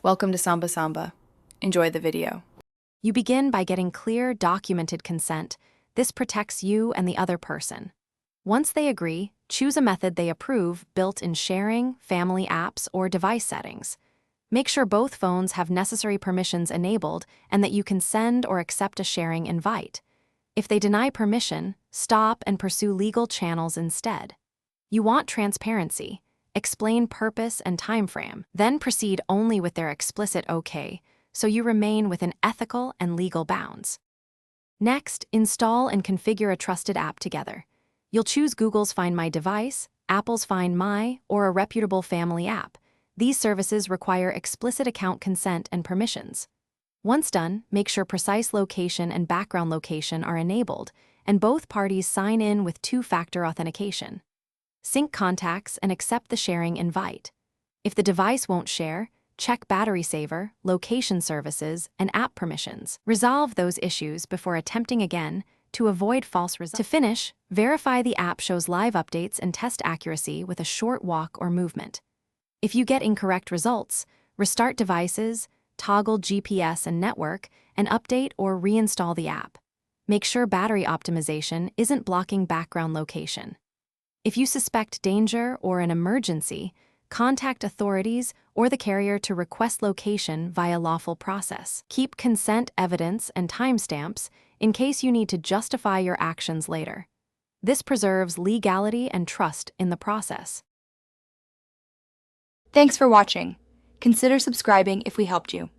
Welcome to Samba Samba. Enjoy the video. You begin by getting clear, documented consent. This protects you and the other person. Once they agree, choose a method they approve built in sharing, family apps, or device settings. Make sure both phones have necessary permissions enabled and that you can send or accept a sharing invite. If they deny permission, stop and pursue legal channels instead. You want transparency. Explain purpose and timeframe, then proceed only with their explicit OK, so you remain within ethical and legal bounds. Next, install and configure a trusted app together. You'll choose Google's Find My Device, Apple's Find My, or a reputable family app. These services require explicit account consent and permissions. Once done, make sure precise location and background location are enabled, and both parties sign in with two-factor authentication. Sync contacts and accept the sharing invite. If the device won't share, check battery saver, location services, and app permissions. Resolve those issues before attempting again to avoid false results. To finish, verify the app shows live updates and test accuracy with a short walk or movement. If you get incorrect results, restart devices, toggle GPS and network, and update or reinstall the app. Make sure battery optimization isn't blocking background location. If you suspect danger or an emergency, contact authorities or the carrier to request location via lawful process. Keep consent evidence and timestamps in case you need to justify your actions later. This preserves legality and trust in the process. Thanks for watching. Consider subscribing if we helped you.